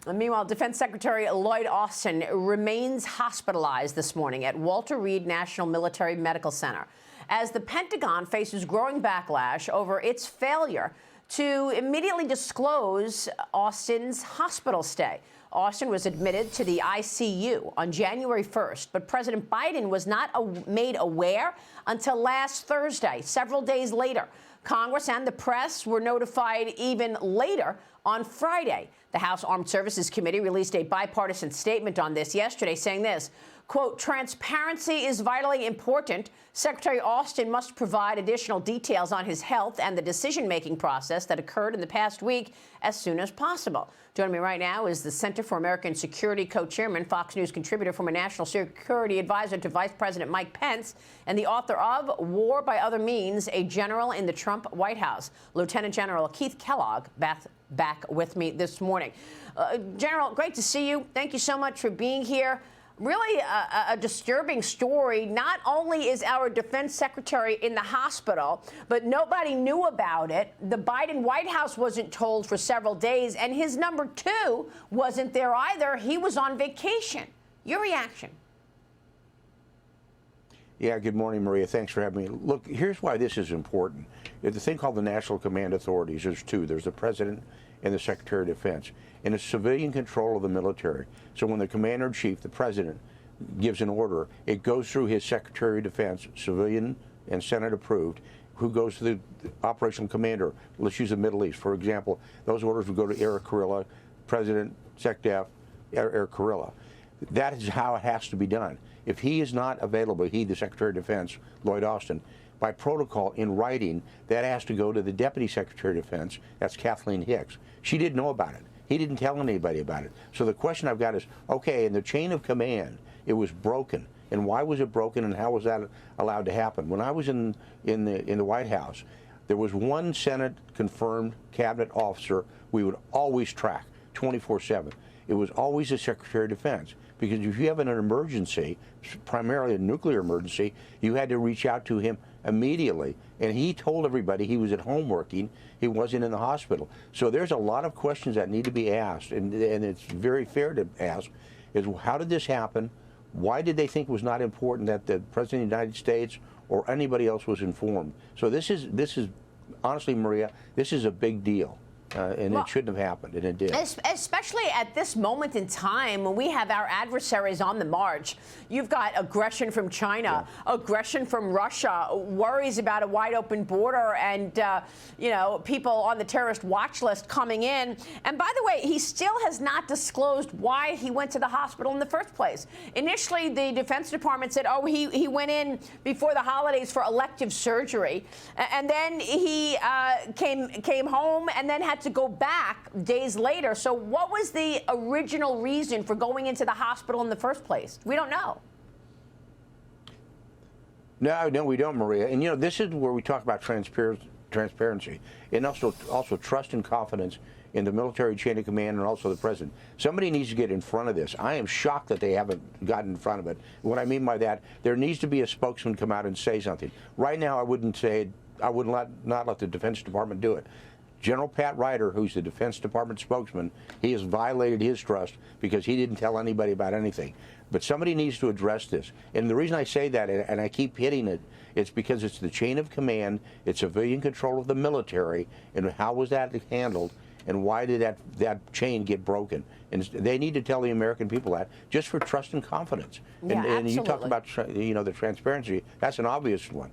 Meanwhile, Defense Secretary Lloyd Austin remains hospitalized this morning at Walter Reed National Military Medical Center as the Pentagon faces growing backlash over its failure to immediately disclose Austin's hospital stay. Austin was admitted to the ICU on January 1st, but President Biden was not made aware until last Thursday, several days later. Congress and the press were notified even later on Friday. The House Armed Services Committee released a bipartisan statement on this yesterday, saying this, quote, transparency is vitally important. Secretary Austin must provide additional details on his health and the decision-making process that occurred in the past week as soon as possible. Joining me right now is the Center for American Security co-chairman, Fox News contributor, former national security advisor to Vice President Mike Pence, and the author of War by Other Means, a general in the Trump White House, Lieutenant General Keith Kellogg, back with me this morning. General, great to see you. Thank you so much for being here. Really a disturbing story. Not only is our defense secretary in the hospital, but nobody knew about it. The Biden White House wasn't told for several days, and his number two wasn't there either. He was on vacation. Your reaction? Yeah, good morning, Maria. Thanks for having me. Look, here's why this is important. There's a thing called the National Command Authorities. There's two. There's the President and the Secretary of Defense. And it's civilian control of the military. So when the Commander-in-Chief, the President, gives an order, it goes through his Secretary of Defense, civilian and Senate approved, who goes to the operational commander. Let's use the Middle East. For example, those orders would go to Eric Kurilla, President, SecDef, Eric Kurilla. That is how it has to be done. If he is not available, he, the Secretary of Defense, Lloyd Austin, by protocol in writing, that has to go to the Deputy Secretary of Defense, that's Kathleen Hicks. She didn't know about it. He didn't tell anybody about it. So the question I've got is, okay, in the chain of command, it was broken. And why was it broken, and how was that allowed to happen? When I was in the White House, there was one Senate-confirmed cabinet officer we would always track 24/7. It was always the Secretary of Defense. Because if you have an emergency, primarily a nuclear emergency, you had to reach out to him immediately. And he told everybody he was at home working. He wasn't in the hospital. So there's a lot of questions that need to be asked, and it's very fair to ask, is how did this happen? Why did they think it was not important that the President of the United States or anybody else was informed? So this is honestly, Maria, this is a big deal. And it shouldn't have happened, and it did. Especially at this moment in time when we have our adversaries on the march. You've got aggression from China, aggression from Russia, worries about a wide-open border, and people on the terrorist watch list coming in. And by the way, he still has not disclosed why he went to the hospital in the first place. Initially, the Defense Department said, oh, he went in before the holidays for elective surgery, and then he came home and then had to go back days later. So what was the original reason for going into the hospital in the first place? We don't know. No, we don't, Maria. And, this is where we talk about transparency and also trust and confidence in the military chain of command and also the President. Somebody needs to get in front of this. I am shocked that they haven't gotten in front of it. What I mean by that, there needs to be a spokesman come out and say something. Right now, I would not let the Defense Department do it. General Pat Ryder, who's the Defense Department spokesman, he has violated his trust because he didn't tell anybody about anything. But somebody needs to address this. And the reason I say that, and I keep hitting it, it's because it's the chain of command, it's civilian control of the military, and how was that handled, and why did that chain get broken? And they need to tell the American people that, just for trust and confidence. Yeah, and you talk about the transparency, that's an obvious one.